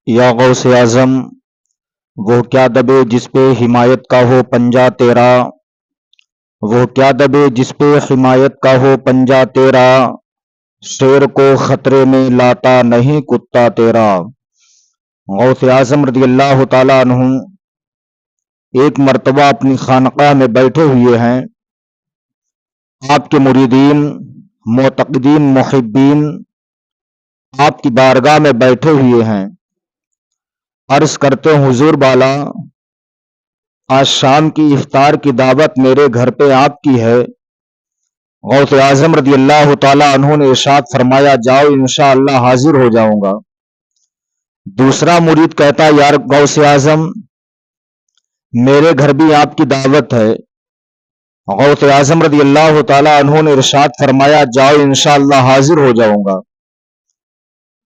یا غوث اعظم وہ کیا دبے جس پہ حمایت کا ہو پنجہ تیرا، وہ کیا دبے جس پہ حمایت کا ہو پنجہ تیرا، شیر کو خطرے میں لاتا نہیں کتا تیرا۔ غوث اعظم رضی اللہ تعالیٰ عنہ ایک مرتبہ اپنی خانقاہ میں بیٹھے ہوئے ہیں، آپ کے مریدین معتقدین محبین آپ کی بارگاہ میں بیٹھے ہوئے ہیں، عرض کرتے ہیں حضور بالا آج شام کی افطار کی دعوت میرے گھر پہ آپ کی ہے۔ غوث اعظم رضی اللہ تعالیٰ عنہ نے ارشاد فرمایا جاؤ انشاءاللہ حاضر ہو جاؤں گا۔ دوسرا مرید کہتا یار غوث اعظم میرے گھر بھی آپ کی دعوت ہے۔ غوث اعظم رضی اللہ تعالیٰ عنہ نے ارشاد فرمایا جاؤ انشاءاللہ حاضر ہو جاؤں گا۔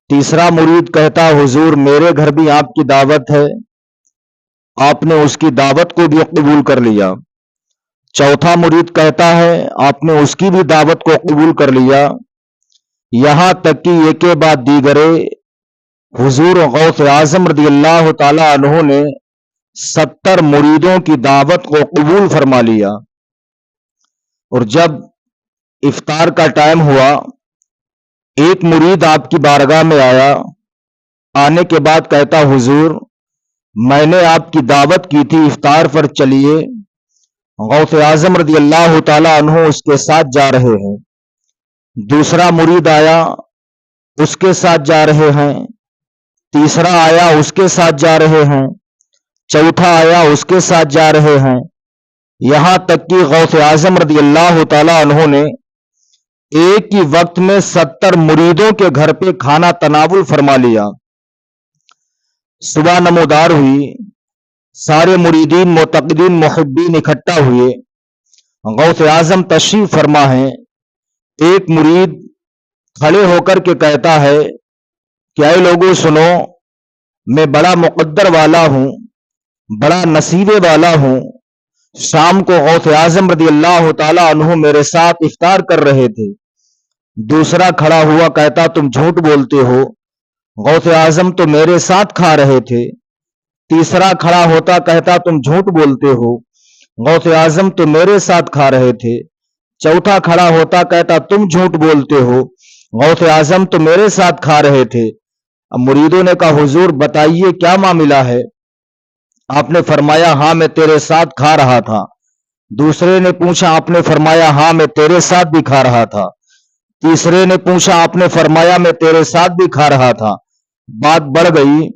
تیسرا مرید کہتا حضور میرے گھر بھی آپ کی دعوت ہے، آپ نے اس کی دعوت کو بھی قبول کر لیا۔ چوتھا مرید کہتا ہے آپ نے اس کی بھی دعوت کو قبول کر لیا، یہاں تک کہ یہ کے بعد دیگرے حضور غوث اعظم رضی اللہ تعالیٰ عنہ نے 70 مریدوں کی دعوت کو قبول فرما لیا۔ اور جب افطار کا ٹائم ہوا ایک مرید آپ کی بارگاہ میں آیا، آنے کے بعد کہتا حضور میں نے آپ کی دعوت کی تھی افطار پر چلیے۔ غوث اعظم رضی اللہ تعالیٰ عنہ اس کے ساتھ جا رہے ہیں۔ دوسرا مرید آیا اس کے ساتھ جا رہے ہیں، تیسرا آیا اس کے ساتھ جا رہے ہیں، چوتھا آیا اس کے ساتھ جا رہے ہیں، یہاں تک کہ غوث اعظم رضی اللہ تعالیٰ عنہ نے ایک ہی وقت میں 70 مریدوں کے گھر پہ کھانا تناول فرما لیا۔ صبح نمودار ہوئی، سارے مریدین معتقدین محبین اکٹھا ہوئے، غوث اعظم تشریف فرما ہے۔ ایک مرید کھڑے ہو کر کے کہتا ہے کہ اے لوگوں سنو، میں بڑا مقدر والا ہوں، بڑا نصیبے والا ہوں۔ شام کو غوث اعظم رضی اللہ تعالیٰ عنہ میرے ساتھ افطار کر رہے تھے۔ دوسرا کھڑا ہوا کہتا تم جھوٹ بولتے ہو، غوث اعظم تو میرے ساتھ کھا رہے تھے۔ تیسرا کھڑا ہوتا کہتا تم جھوٹ بولتے ہو، غوث اعظم تو میرے ساتھ کھا رہے تھے۔ چوتھا کھڑا ہوتا کہتا تم جھوٹ بولتے ہو، غوث اعظم تو میرے ساتھ کھا رہے تھے۔ اب مریدوں نے کہا حضور بتائیے کیا معاملہ ہے؟ آپ نے فرمایا ہاں میں تیرے ساتھ کھا رہا تھا۔ دوسرے نے پوچھا، آپ نے فرمایا ہاں میں تیرے ساتھ بھی کھا رہا تھا۔ تیسرے نے پوچھا، آپ نے فرمایا میں تیرے ساتھ بھی کھا رہا تھا۔ بات بڑھ گئی۔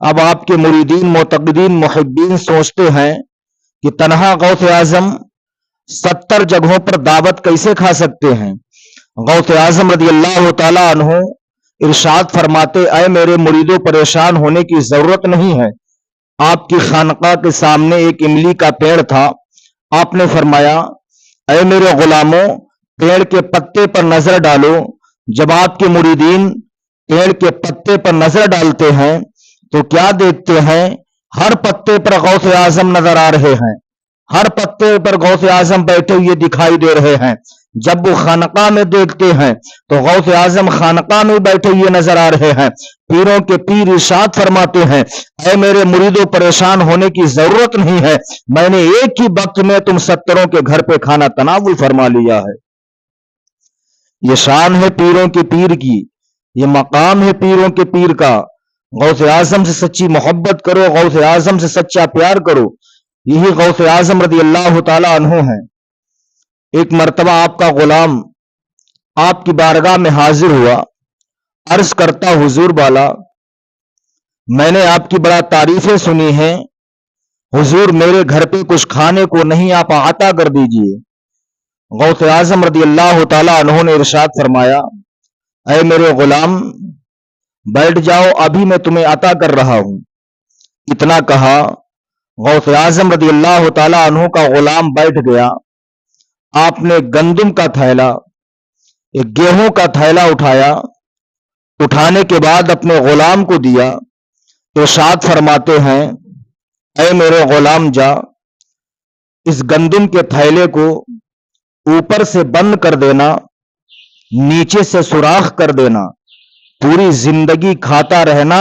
اب آپ کے مریدین معتقدین محبین سوچتے ہیں کہ تنہا غوث اعظم 70 جگہوں پر دعوت کیسے کھا سکتے ہیں؟ غوث اعظم رضی اللہ تعالیٰ عنہ ارشاد فرماتے اے میرے مریدوں پریشان ہونے کی ضرورت نہیں ہے۔ آپ کی خانقاہ کے سامنے ایک املی کا پیڑ تھا، آپ نے فرمایا اے میرے غلاموں پیڑ کے پتے پر نظر ڈالو۔ جب آپ کے مریدین پیڑ کے پتے پر نظر ڈالتے ہیں تو کیا دیکھتے ہیں؟ ہر پتے پر غوث اعظم نظر آ رہے ہیں، ہر پتے پر غوث اعظم بیٹھے ہوئے دکھائی دے رہے ہیں۔ جب وہ خانقاہ میں دیکھتے ہیں تو غوث اعظم خانقاہ میں بیٹھے ہوئے نظر آ رہے ہیں۔ پیروں کے پیر ارشاد فرماتے ہیں اے میرے مریدوں پریشان ہونے کی ضرورت نہیں ہے، میں نے ایک ہی وقت میں تم 70 کے گھر پہ کھانا تناول فرما لیا ہے۔ یہ شان ہے پیروں کے پیر کی، یہ مقام ہے پیروں کے پیر کا۔ غوث اعظم سے سچی محبت کرو، غوث اعظم سے سچا پیار کرو، یہی غوث اعظم رضی اللہ تعالیٰ عنہ ہے۔ ایک مرتبہ آپ کا غلام آپ کی بارگاہ میں حاضر ہوا، عرض کرتا حضور بالا میں نے آپ کی بڑا تعریفیں سنی ہیں، حضور میرے گھر پہ کچھ کھانے کو نہیں، آپ عطا کر دیجئے۔ غوث اعظم رضی اللہ تعالیٰ عنہ نے ارشاد فرمایا اے میرے غلام بیٹھ جاؤ، ابھی میں تمہیں عطا کر رہا ہوں۔ اتنا کہا غوث اعظم رضی اللہ تعالیٰ عنہ کا غلام بیٹھ گیا۔ آپ نے گندم کا تھیلا، ایک گیہوں کا تھیلا اٹھایا، اٹھانے کے بعد اپنے غلام کو دیا۔ ارشاد فرماتے ہیں اے میرے غلام جا اس گندم کے تھیلے کو اوپر سے بند کر دینا، نیچے سے سوراخ کر دینا، پوری زندگی کھاتا رہنا،